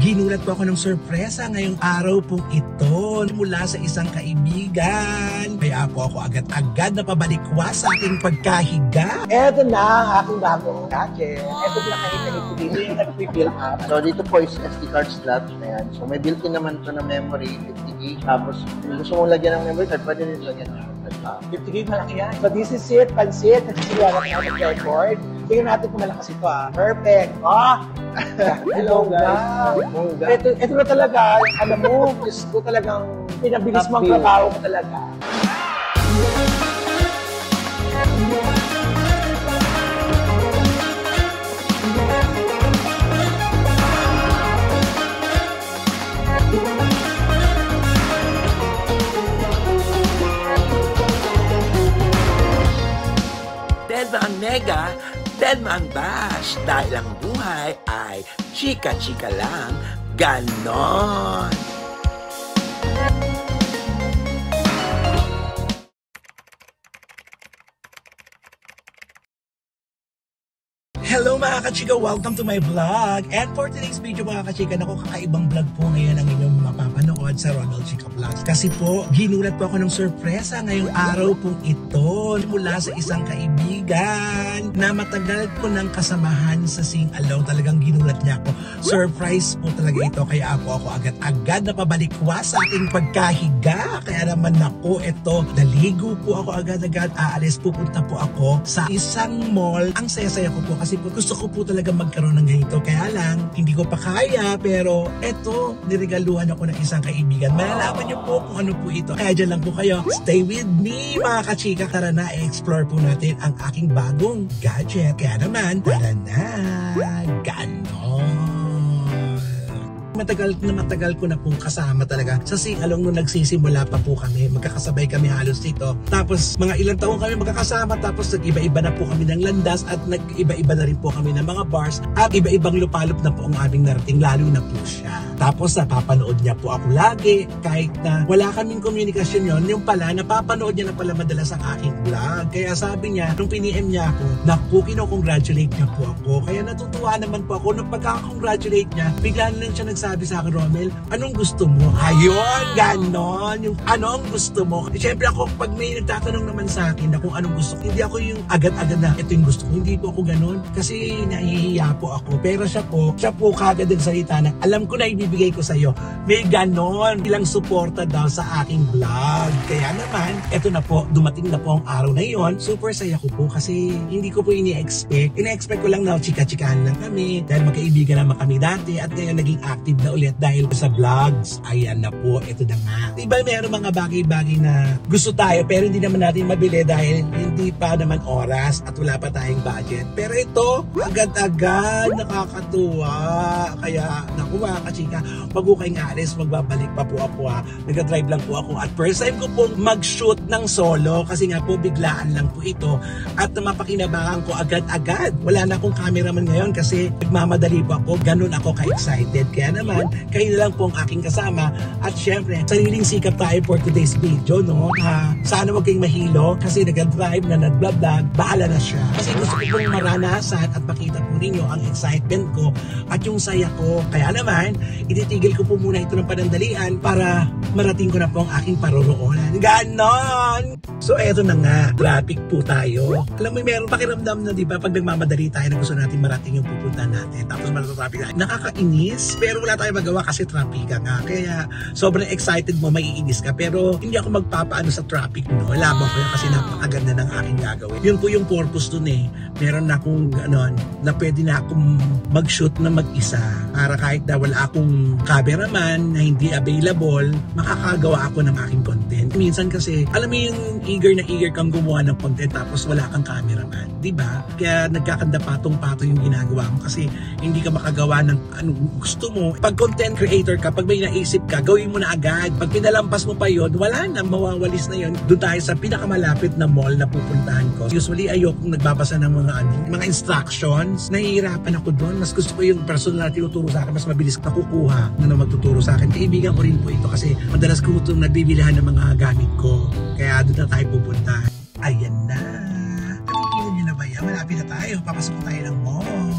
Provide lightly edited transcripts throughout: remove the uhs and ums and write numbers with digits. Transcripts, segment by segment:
ginulat po ako ng sorpresa ngayong araw pong ito mula sa isang kaibigan. Kaya ako agad-agad na pabalikwas sa aking pagkahiga. Eto na ang aking bagong gadget. Eto pinakahita nito dito yung nag-build up. So dito po is SD card slots na yan. So may built-in naman to na memory, 50GB. Tapos kung gusto mong lagyan ng memory card, pwede rin lagyan ng 50GB malaki yan. So this is it, pansit. Nagsisigura na tayo mag-record. Tingnan natin kung malakas ito Perfect. Hello guys. Ito na talaga, alam mo, Diyos ko talagang pinabilis mo ang trabaho ko talaga. Telma ang mega, Telma ang bash, dahil ang buhay ay chika-chika lang, ganon! Hello mga kachika! Welcome to my vlog! And for today's video mga kachika, kakaibang vlog po ngayon ang inyong mapapanood sa Ronald Chika Vlogs. Kasi po, ginulat po ako ng sorpresa ngayong araw pong ito mula sa isang kaibigan na matagal ko ng kasamahan sa Sing Along. Talagang ginulat niya ako. Surprise po talaga ito. Kaya ako agad-agad na pabalikwas sa aking pagkahiga. Kaya naman ako, ito, naligo po ako agad-agad. Aalis, pupunta po ako sa isang mall. Ang saya-saya ko po kasi gusto ko po talaga magkaroon ng ganito. Kaya lang, hindi ko pa kaya. Pero eto, niregaluhan ako ng isang kaibigan. Malalaman niyo po kung ano po ito. Kaya dyan lang po kayo. Stay with me mga kachika. Tara na, explore po natin ang aking bagong gadget. Kaya naman, tara na. Ganon. Matagal ko na pong kasama talaga sa Sing Along nung nagsisimula pa po kami. Magkakasabay kami halos dito. Tapos mga ilang taon kami magkakasama, tapos nag-iba-iba na po kami ng landas at nag-iba-iba na rin po kami ng mga bars at iba-ibang lupalop na po ang aming narating, lalo na po siya. Tapos napapanood niya po ako lagi kahit na wala kaming komunikasyon yon. Yung pala, napapanood niya na pala madalas ang aking vlog. Kaya sabi niya, nung piniem niya ako, naku, kino-congratulate niya po ako. Kaya natutuwa naman po ako. Nung pagka-congratulate niya, bigla na lang siya nagsabi sa akin, Romel, anong gusto mo? Ayun, ganon. Yung anong gusto mo? Siyempre ako, pag may nagtatanong naman sa akin na kung anong gusto ko, hindi ako yung agad-agad na ito yung gusto ko. Hindi po ako ganon. Kasi nahihiya po ako. Pero siya po kagad ang salita na alam ko na ibibigay ko sa iyo. May ganon. Bilang suporta daw sa aking vlog. Kaya naman, eto na po, dumating na po ang araw na yon. Super saya ko po kasi hindi ko po ini-expect. Ina-expect ko lang na chika-chikahan lang kami dahil magkaibigan naman kami dati at ngayon naging active na ulit dahil sa vlogs. Ayan na po, ito na nga. Diba meron mga bagay-bagay na gusto tayo pero hindi naman natin mabili dahil hindi pa naman oras at wala pa tayong budget. Pero ito, agad-agad, nakakatuwa. Kaya, naku mga kachika, wag ko kayong alis, magbabalik pa po ako Nag-drive lang po ako at first time ko pong mag-shoot ng solo kasi nga po biglaan lang po ito at mapakinabangan ko agad-agad. Wala na akong cameraman ngayon kasi nagmamadali po ako. Ganun ako ka-excited. Kaya naman, kayo na lang po ang aking kasama at syempre, sariling sikap tayo for today's video, no? Sana wag kayong mahilo kasi nag-drive na nag-vlog, bahala na siya. Kasi gusto ko pong maranasan at makita po ninyo ang excitement ko at yung saya ko. Kaya naman, ititigil ko po muna ito ng panandalian para marating ko na po ang aking paroroonan. Ganon! So eto na nga, traffic po tayo. Alam mo, meron pakiramdam na, di ba, pag nagmamadali tayo na gusto natin marating yung pupunta natin. Tapos traffic tayo. Nakakainis, pero wala tayong magawa kasi traffic ka nga. Kaya sobrang excited mo, maiinis ka. Pero hindi ako magpapaano sa traffic, no? Laban ko yan kasi napakaganda ng aking gagawin. Yun po yung purpose dun eh. Meron na akong na pwede na akong mag-shoot na mag-isa. Para kahit na wala akong cameraman na hindi available, makakagawa ako ng aking content. Minsan kasi, alam mo yung eager na eager kang gumawa ng content tapos wala kang cameraman. Diba? Kaya nagkakanda patong-patong yung ginagawa mo kasi hindi ka makagawa ng anong gusto mo. Pag content creator ka, pag may naisip ka, gawin mo na agad. Pag pinalampas mo pa yon, wala na, mawawalis na yon. Doon tayo sa pinakamalapit na mall na pupuntahan ko. Usually, ayokong nagbabasa ng mga instructions. Nahihirapan ako doon. Mas gusto ko yung personal na tinuturo sa akin, mas mabilis nakukuha na magtuturo sa akin. Kaibigan ko rin po ito kasi madalas ko itong nabibilihan ng mga gamit ko. Kaya doon na tayo pupunta. Ayan na. Napipilan nyo na ba yan? Malapit na tayo. Papasok tayo ng mall.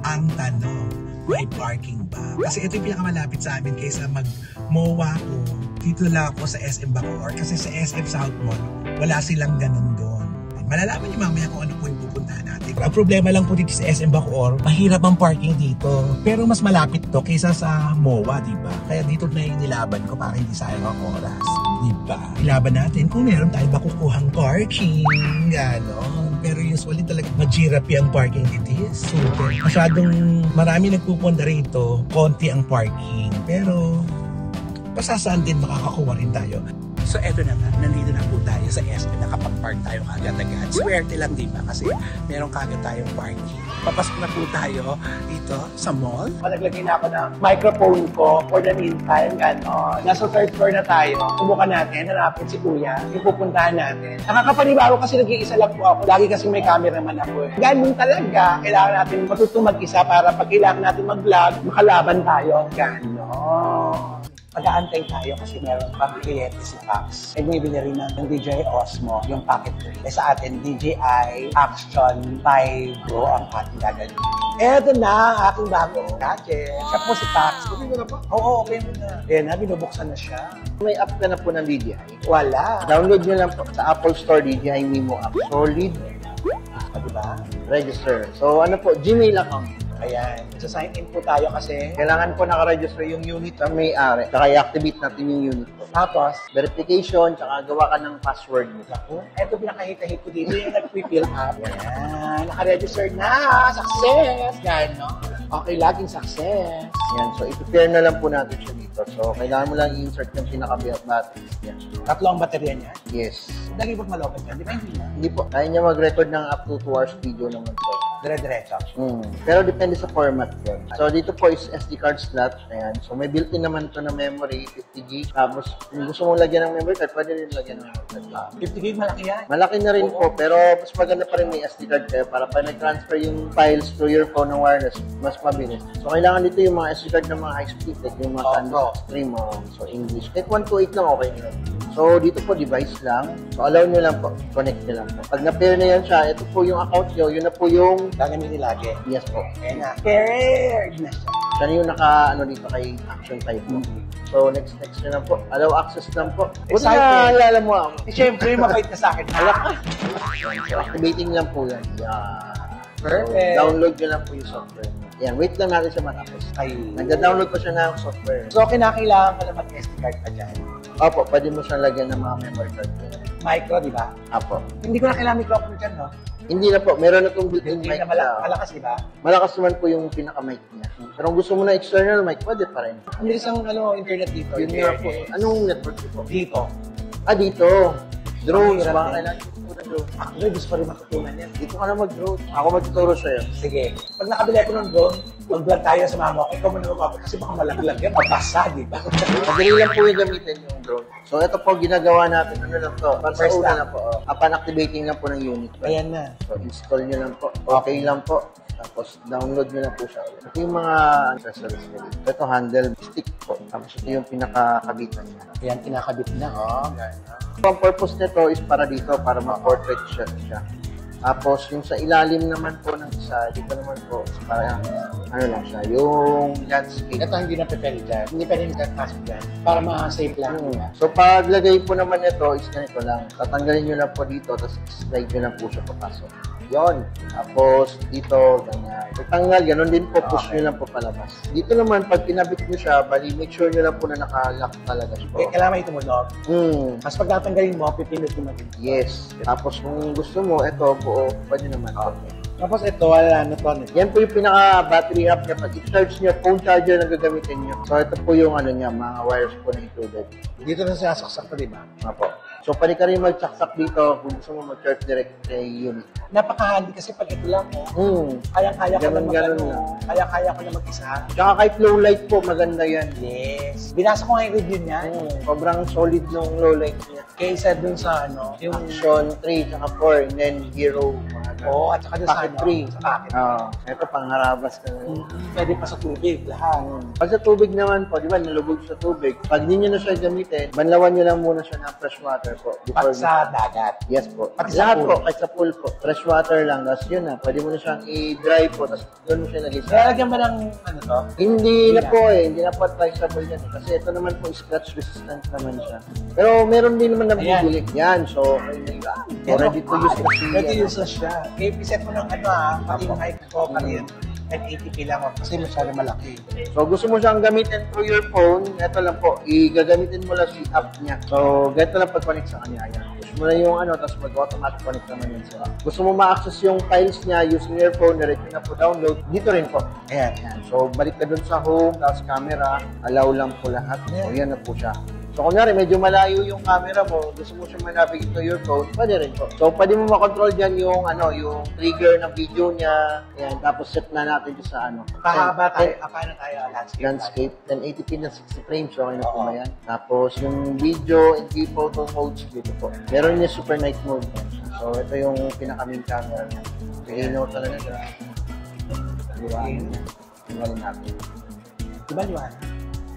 Ang tanong, may parking ba? Kasi ito yung pinakamalapit sa amin kaysa mag-MOA ko. Dito lang ako sa SM Bacoor. Kasi sa SM South Mall, wala silang ganun doon. Malalaman niyo mamaya kung ano po yung pupuntahan natin. Ang problema lang po dito sa SM Bacoor, mahirap ang parking dito. Pero mas malapit to kaysa sa MOA, diba? Kaya dito na yung nilaban ko para hindi sayang ang oras. Diba? Ilaban natin kung meron tayo makukuhang parking. Ganon. Pero usually talaga majirapi ang parking dito. Super. Masyadong marami nagpupunta rito, konti ang parking. Pero pasasaan din makakakuha rin tayo. So eto na nga, nandito na po tayo sa SM, nakapag-park tayo agad-agad. Swerte lang diba kasi meron kagad tayong parking. Papasok na po tayo dito sa mall. Naglagay na ako ng microphone ko for the meantime. Nasa third floor na tayo. Subukan natin, hanapin si Kuya, yung pupuntahan natin. Nakakapanibago kasi nag-iisa lang po ako. Lagi kasi may cameraman ako. Ganun talaga. Kailangan natin matutong mag-isa para pag kailangan natin mag-vlog, makalaban tayo. Ganon. Pag-aantay tayo kasi meron pang kliyente si Pax. Bumibili rin ng DJI Osmo, yung Pocket 3. Sa atin, DJI Action 5 Pro ang ating gagawin. Eto na ang aking bagong gadget. Siya po si Pax. Open mo na po? Oo, open mo na. Ayan na, binubuksan na siya. May app ka na po ng DJI. Wala. Download nyo lang po sa Apple Store DJI Mimo app. Solid. Diba? Register. So ano po, Gmail account. Ayan. Sign in po tayo kasi. Kailangan po nakaregister yung unit na may-ari. Saka i-activate natin yung unit po. Tapos, Verification, saka gawa ka ng password mo. eto pinakahita-hit ko dito yung nag-fill up. Ayan. Naka-register na. Success! Yan, no? Okay, laging success. Yan. So, i-prepare na lang po natin siya dito. So, kailangan mo lang i-insert yung pinaka-built batteries. Yan. Tatlong baterya niya. Yes. Dali pag malopit yan. Di ba hindi na? Hindi po. Kaya niya mag-record ng up to 2 hours video naman po. Dire-diretso. Pero depende sa format yun. So, dito po is SD card slot. Ayan. So, may built-in naman to na memory, 50GB. Tapos, kung gusto mong lagyan ng memory card, pwede rin lagyan ng memory card. 50 gig malaki yan. Malaki na rin po, pero mas maganda pa rin may SD card kayo para pag nag-transfer yung files to your phone ng wireless, mas mabilis. So, kailangan dito yung mga SD card ng mga high speed, like yung mga stream, so English. Kahit 128 lang, okay na. So, dito po, device lang. So, allow nyo lang po. Connect nyo lang po. Pag na-pair na yan siya, ito po yung account nyo, yun na po yung gagamitin lagi. yes po. Ayan na. Paired na siya. Siya na yung dito kay Action 5 po. So, next nyo lang po. Allow access lang po. Buti na alala mo ako. Siyempre, mabait ka sa akin. Alak ka. So, activating lang po yan. Yeah. Perfect. So, download nyo lang po yung software. Yan, wait lang natin siya matapos. Ay. Nagda-download pa siya ng software. So, kinakailangan ko na mag-SD card pa dyan. Opo, pwede mo siyang lagyan ng mga memory card. Micro, di ba? Opo. Hindi ko na kailangan microphone dyan, no? Hindi na po, meron na itong built-in Hindi mic na malakas, di ba? Malakas naman po yung pinaka-mic niya. Pero kung gusto mo na external mic, pwede pa rin. Ang bilis ang internet dito. Yun nga po. Anong network po? Dito. Dito. Drones, Ang hirap baka eh. kailangan ko na drone. Actually, gusto pa rin matutunan yan. Dito ka na mag-drone. Ako magtuturo sa'yo. Sige. Pag nakabili ako ng drone, mag-vlog tayo sa mama ko. Ikaw muna magpapag kasi baka malaglag yan. Mabasa, di ba? Madali lang po yung gamitin yung drone. So, ito po ginagawa natin. Ano lang to? Para sa First una time. na po. Upon activating lang po ng unit. Ayan na. So, install nyo lang po. Okay lang po. Tapos, download nyo lang po siya. Ito yung mga accessories nyo. Ito, handle stick po. Tapos, ito yung pinakakabitan niya. Ayan, kinakabit na. Oh, ganyan. Ang purpose nito is para dito, para ma-portrait shot siya. Tapos, yung sa ilalim naman po ng isa, dito naman po, para, ano lang siya, yung landscape. Ito hindi na pwede dyan. Hindi pwede magpasok dyan. Para ma-safe lang. So, paglagay po naman ito is ganito lang. Tatanggalin nyo lang po dito, tapos slide nyo lang po siya papasok. Yon. Tapos, dito, ganyan. Pagtanggal, ganun din po, push nyo lang po palabas. Dito naman, pag kinabit nyo siya, bali, make sure nyo lang po na naka-lock talaga siya po. Kailangan may tumunog. Tapos pag natanggalin mo, pipinit mo na din. Yes. Tapos, kung gusto mo, ito, buo, pwede naman. Okay. Tapos ito, wala na to. Yan po yung pinaka-battery hub niya. Pag i-charge niya, phone charger na gagamitin niyo. So, ito po yung ano niya, mga wires po na included. Dito na sinasaksak to, di ba? Apo. So, pwede ka rin mag-saksak dito kung gusto mo mag-charge direct kay unit. Napaka-handy kasi pag ito lang, kaya-kaya ko na Ganun lang. kaya-kaya ko na mag-isa. Tsaka kahit low light po, maganda yan. Yes. Binasa ko nga yung review niya. Sobrang solid nung low light niya. Kaysa dun sa ano, yung Action 3, tsaka 4, and then Hero, mga ganun. Oo, at saka dun sa Pocket ano, 3. sa pocket. Ito, pangharabas ka na. Pwede pa sa tubig, lahat. Pag sa tubig naman po, di ba, nalubog sa tubig. Pag hindi nyo na siya gamitin, banlawan nyo lang muna siya ng fresh water po. At sa dagat. Yes po. Pati sa Lahat pool. po, kahit sa pool po. Fresh water lang. Tapos yun na, pwede mo na siyang i-dry po. Tapos doon mo siya nag-isa. Lalagyan ba ng ano to? Hindi na po eh. Hindi na po advisable yan. Kasi ito naman po, scratch resistant naman siya. Pero meron din naman na bibili. Yan. So, okay na yan. Ready to use na siya. Ready to use na siya. Okay, piset mo ng ano pati yung height ko pa rin. 1080p lang ako kasi masyado malaki. So, gusto mo siyang gamitin through your phone, ito lang po, gagamitin mo lang si app niya. So, ganito lang pag-connect sa kanya. Ayan. Push mo na yung tapos mag-automatic connect naman yun sila. Gusto mo ma-access yung files niya using your phone, diretso na po download, dito rin po. Ayan, ayan. So, balik ka dun sa home, tapos camera, allow lang po lahat. So, yan na po siya. So, kunyari, medyo malayo yung camera mo, gusto mo siya ma-navigate to your phone, pwede rin po. So, pwede mo makontrol dyan yung, yung trigger ng video niya. Ayan, tapos set na natin dyan sa Pahaba tayo, paano tayo landscape, 1080p na 60 frames, so okay na po ba yan? Tapos, yung video and photo modes dito po. Meron niya super night mode. So, ito yung pinaka-main camera niya. Ilaw talaga siya. Tingnan natin. Diba liwan?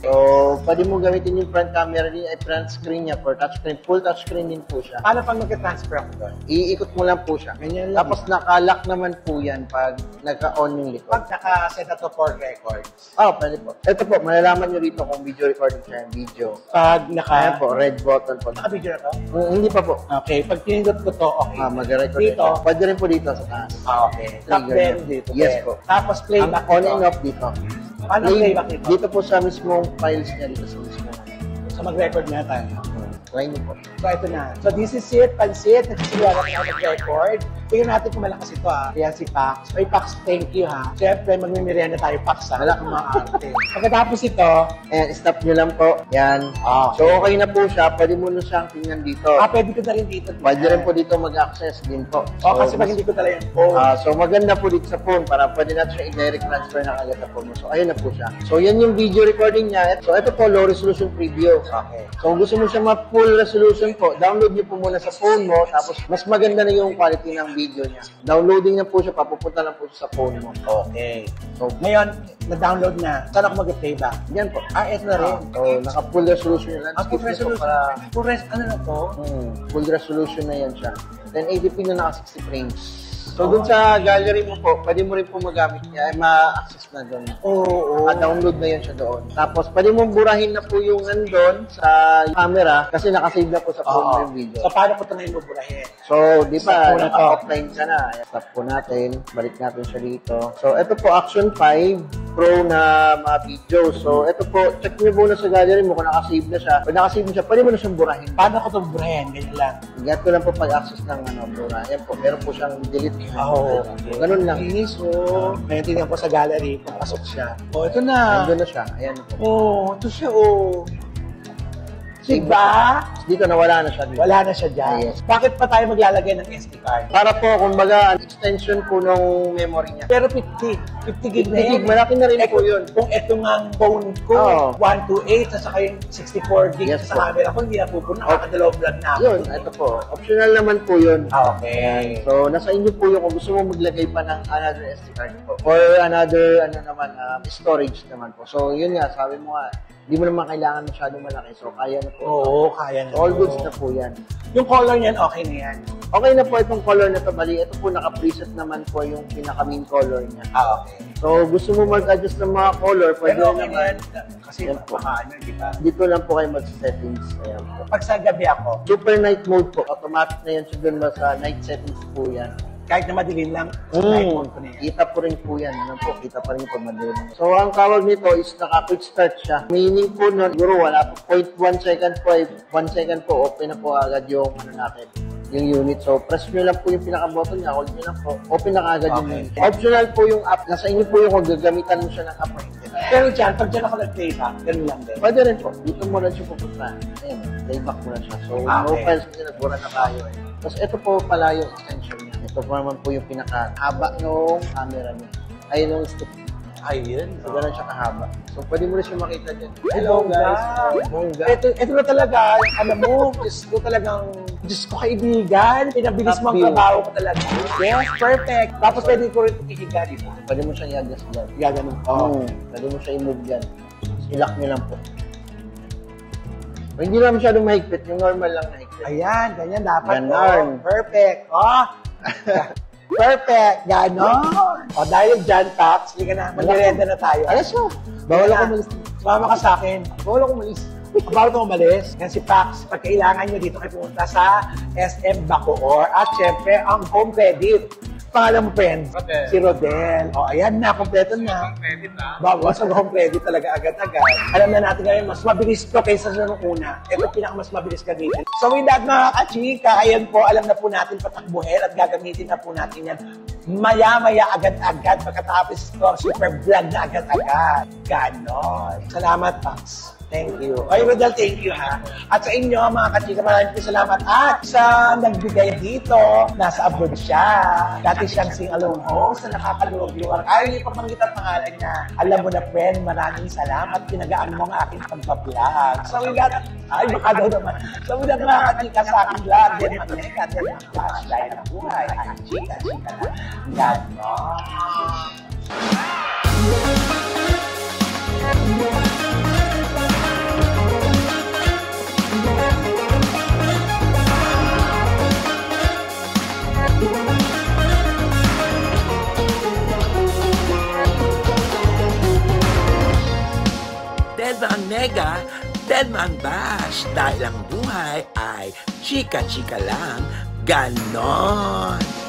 So, pwede mo gamitin yung front camera din, ay front screen niya for touchscreen. Full touchscreen din po siya. Paano pag mag-transfer ako doon? Iikot mo lang po siya. Ganyan lang. Tapos naka-lock naman po yan pag nagka-on yung likod. Pag naka-set na to for records. Pwede po. Ito po, malalaman nyo dito kung video recording siya yung video. Pag Ayan po, red button po. naka-video na to? Hindi pa po. Okay, pag pinindot ko to, okay. Mag-record Dito? ito. Pwede rin po dito sa taas. Okay. Trigger Top then, niya. dito. Yes din. po. Tapos Ang playback on dito. and off dito. Paano playback dito? Dito po sa mismong files niya, dito sa mismong. So mag-record na tayo. Try niyo po. So ito na. So this is it, pansit. Nagsisigura na tayo mag-record. Tingnan natin kung malakas ito Ayan si Pax. Oy Pax, thank you Siyempre, magmimerienda tayo Pax Wala kang mga arte. Pagkatapos ito, Ayan, stop nyo lang po. Yan. So, okay na po siya. Pwede mo na siyang tingnan dito. pwede ko na rin dito. Pwede rin po dito mag-access din po. Kasi pag hindi ko talaga yung phone. So, maganda po dito sa phone para pwede natin siya i-direct transfer na agad sa phone mo. So, ayun na po siya. So, yan yung video recording niya. So, ito po, low resolution preview. Okay. So, kung gusto mo siya ma-full resolution po, download niyo po muna sa phone mo. Tapos, mas maganda na yung quality ng video niya. Downloading na po siya, papupunta lang po siya sa phone mo. Okay. So, ngayon, na-download na. Saan ako mag-playback? Yan po. Ito na rin. So, naka-full resolution yung Full landscape niya po resolution. para Ano na to? full resolution na yan siya. 1080p na naka 60 frames. So, dun sa gallery mo po, pwede mo rin po magamit niya, ma-access na doon. Oo. Download na yan siya doon. Tapos, pwede mong burahin na po yung nandun sa camera kasi nakasave na po sa phone mo yung video. So, paano ko ito ngayon buburahin? So, di Stop ba, po na to. naka-offline ka na. Stop po natin. Balik natin siya dito. So, ito po, Action 5 Pro na mga video. So, ito po, check nyo muna sa gallery mo kung nakasave na siya. Pag nakasave na siya, pwede mo na siyang burahin. Paano ko ito buburahin? Ganyan lang. Ingat ko lang po pag-access ng bura. Yan po, meron po siyang delete. Ganun lang. So, ngayon tingnan ko sa gallery, papasok siya. Ito na. Nandun na siya. Ayan po. Ito siya, Diba? Dito nawala na siya. Dito. Wala na siya dyan. Yes. Bakit pa tayo maglalagay ng SD card? Para po, kumbaga, extension po ng memory niya. Pero 50 gig na 50 yan. gig, malaki na rin po yun. Kung ito nga ang phone ko, 128, at saka yung 64 gig Yes, sa camera ko, hindi na po nakakadalawang vlog na. Yun, ito po. Optional naman po yun. Okay. So, nasa inyo po yung kung gusto mo maglagay pa ng another SD card po. Or another, storage naman po. So, yun nga, sabi mo nga, hindi mo naman kailangan masyadong malaki. So, kaya na po. Oo, kaya na. All goods na po yan. Yung color niyan, okay na yan. Okay na po itong color na to. Bali, ito po naka-preset naman po yung pinaka-main color niya. Okay. So, gusto mo mag-adjust ng mga color, pwede Pero okay naman. na yan. Kasi Yan po. di ba? Dito lang po kayo mag-settings. Ayan po. Pag sa gabi ako, Super night mode po. Automatic na yan siya dun sa night settings po yan. kahit na madilim lang, sa night mode ko na yan. Kita po rin po yan. Ano po, kita pa rin po madilim. So, ang tawag nito is naka-quick start siya. Meaning po nun, siguro wala po 0.1 second po, 1 second po, open na po agad yung natin, yung unit. So, press nyo lang po yung pinaka-button niya, hold nyo lang po, open na kaagad yung unit. Optional po yung app. Nasa inyo po yung kung gagamitan mo siya ng app. Pero dyan, pag dyan ako nag-playback, ganun lang din. Pwede rin po. Dito mo lang siya pupunta. Ayan, playback mo na siya. So, no files kasi nagbura na tayo eh. Tapos ito po pala yung extension niya. Ito po naman po yung pinaka-haba ng camera niya. Ay, nung stick. Ayun. So, ganun siya kahaba. So, pwede mo rin siya makita dyan. Hello, guys. Mongga. Ito na talaga, alam mo, gusto talagang, Diyos ko kaibigan, pinabilis mo ang Top view. trabaho ko talaga. Yes, perfect. Tapos pwede ko rin ikikiga, di ba? Pwede mo siyang i-adjust dyan. Gaganon. Pwede mo siya i-move dyan. I-lock nyo lang po. So, hindi naman masyadong mahigpit. Yung normal lang na higpit. Ayan, ganyan dapat. Ganon. Perfect. Oh. Perfect. Ganon. O dahil dyan, Pax, hindi ka na. Mag-renda na tayo. Alas mo. Bawal ako umalis. Sumama ka sa akin. Bawal ako umalis. Bawal ako umalis. Yan si Pax, pag kailangan nyo dito kayo pumunta sa SM Bacoor. At syempre, ang home credit. Pangalan mo, friend? Rodel. Si Rodel. O, ayan na, kompleto na. Credit ha? Bawas ang home credit talaga agad-agad. Alam na natin ngayon, mas mabilis to kaysa sa nung una. Ito pinaka mas mabilis gamitin. So with that mga kachika, ayan po, alam na po natin patakbuhin at gagamitin na po natin yan. Maya-maya agad-agad pagkatapos ito, super vlog na agad-agad. Ganon. Salamat, Pax. Thank you. Ay, Rodel, thank you ha. At sa inyo, mga kachika, maraming po salamat. At sa nagbigay dito, nasa abroad siya. Dati siyang sing-along host na nakakaluwag-luwag. Ayaw niyo pabanggit ang pangalan niya. Alam mo na, friend, maraming salamat. Pinagaan mo ang aking pagbablog. So with that, ay, baka daw naman. So with that, mga kachika, sa aking vlog, then mag-neka, then mag-flashlight ng buhay. Ang chika-chika na. Ganon. Telma ang nega, Telma ang bash. Dahil ang buhay ay chika-chika lang, ganon.